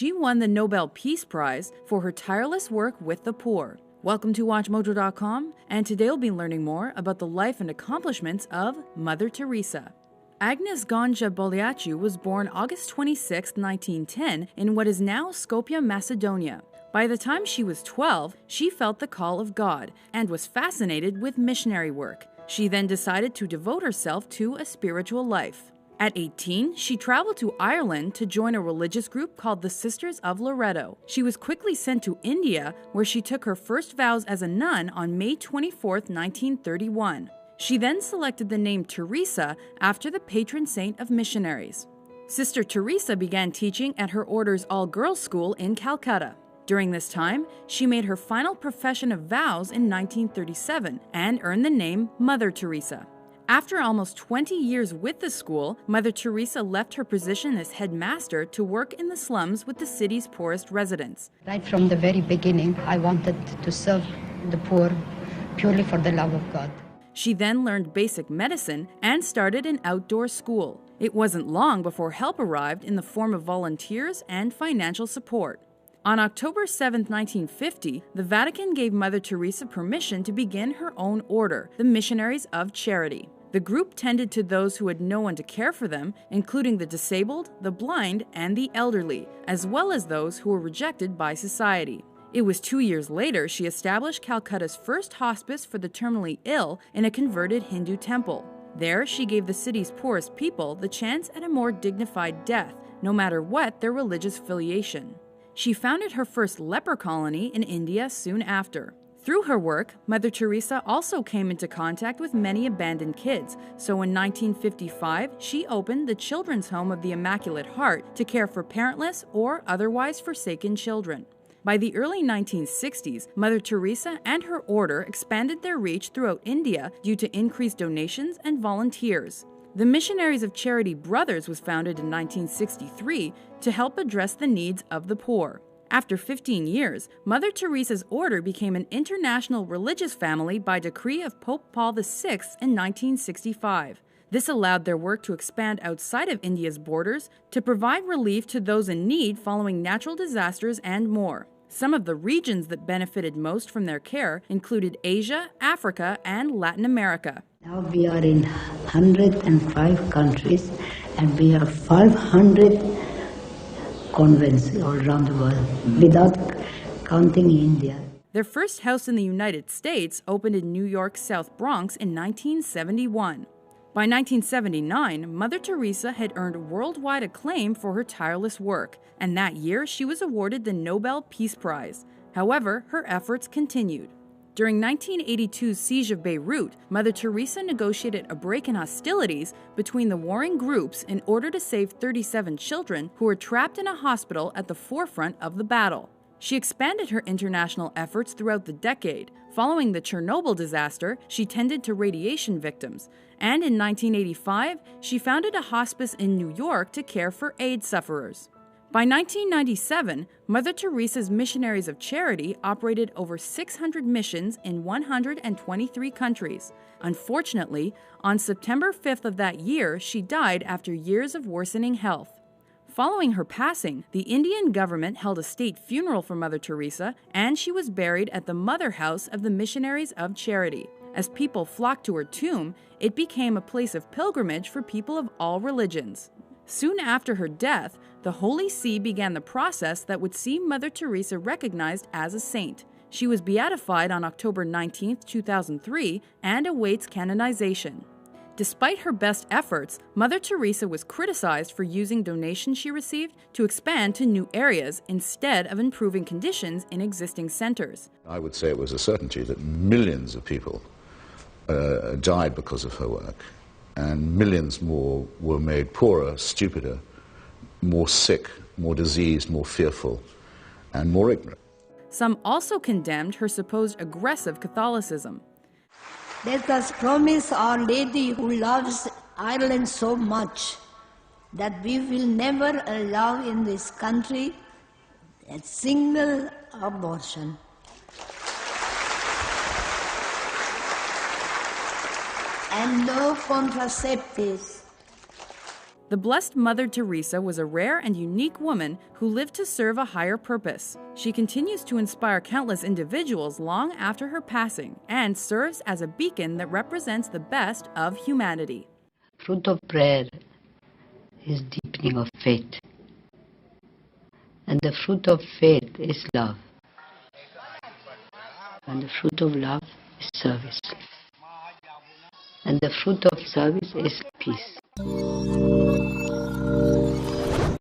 she won the Nobel Peace Prize for her tireless work with the poor. Welcome to WatchMojo.com, and today we'll be learning more about the life and accomplishments of Mother Teresa. Agnes Gonja Boliaciu was born August 26, 1910, in what is now Skopje, Macedonia. By the time she was 12, she felt the call of God and was fascinated with missionary work. She then decided to devote herself to a spiritual life. At 18, she traveled to Ireland to join a religious group called the Sisters of Loreto. She was quickly sent to India, where she took her first vows as a nun on May 24, 1931. She then selected the name Teresa after the patron saint of missionaries. Sister Teresa began teaching at her order's all-girls school in Calcutta. During this time, she made her final profession of vows in 1937 and earned the name Mother Teresa. After almost 20 years with the school, Mother Teresa left her position as headmaster to work in the slums with the city's poorest residents. Right from the very beginning, I wanted to serve the poor purely for the love of God. She then learned basic medicine and started an outdoor school. It wasn't long before help arrived in the form of volunteers and financial support. On October 7, 1950, the Vatican gave Mother Teresa permission to begin her own order, the Missionaries of Charity. The group tended to those who had no one to care for them, including the disabled, the blind, and the elderly, as well as those who were rejected by society. It was 2 years later she established Calcutta's first hospice for the terminally ill in a converted Hindu temple. There, she gave the city's poorest people the chance at a more dignified death, no matter what their religious affiliation. She founded her first leper colony in India soon after. Through her work, Mother Teresa also came into contact with many abandoned kids, so in 1955 she opened the Children's Home of the Immaculate Heart to care for parentless or otherwise forsaken children. By the early 1960s, Mother Teresa and her order expanded their reach throughout India due to increased donations and volunteers. The Missionaries of Charity Brothers was founded in 1963 to help address the needs of the poor. After 15 years, Mother Teresa's order became an international religious family by decree of Pope Paul VI in 1965. This allowed their work to expand outside of India's borders to provide relief to those in need following natural disasters and more. Some of the regions that benefited most from their care included Asia, Africa, and Latin America. Now we are in 105 countries and we have 500 convents all around the world, without counting India. Their first house in the United States opened in New York's South Bronx in 1971. By 1979, Mother Teresa had earned worldwide acclaim for her tireless work, and that year she was awarded the Nobel Peace Prize. However, her efforts continued. During 1982's siege of Beirut, Mother Teresa negotiated a break in hostilities between the warring groups in order to save 37 children who were trapped in a hospital at the forefront of the battle. She expanded her international efforts throughout the decade. Following the Chernobyl disaster, she tended to radiation victims, and in 1985, she founded a hospice in New York to care for AIDS sufferers. By 1997, Mother Teresa's Missionaries of Charity operated over 600 missions in 123 countries. Unfortunately, on September 5th of that year, she died after years of worsening health. Following her passing, the Indian government held a state funeral for Mother Teresa, and she was buried at the Mother House of the Missionaries of Charity. As people flocked to her tomb, it became a place of pilgrimage for people of all religions. Soon after her death, the Holy See began the process that would see Mother Teresa recognized as a saint. She was beatified on October 19, 2003, and awaits canonization. Despite her best efforts, Mother Teresa was criticized for using donations she received to expand to new areas instead of improving conditions in existing centers. I would say it was a certainty that millions of people died because of her work, and millions more were made poorer, stupider, more sick, more diseased, more fearful, and more ignorant. Some also condemned her supposed aggressive Catholicism. Let us promise Our Lady, who loves Ireland so much, that we will never allow in this country a single abortion. And no contraceptives. The Blessed Mother Teresa was a rare and unique woman who lived to serve a higher purpose. She continues to inspire countless individuals long after her passing and serves as a beacon that represents the best of humanity. Fruit of prayer is deepening of faith. And the fruit of faith is love. And the fruit of love is service. And the fruit of service is peace.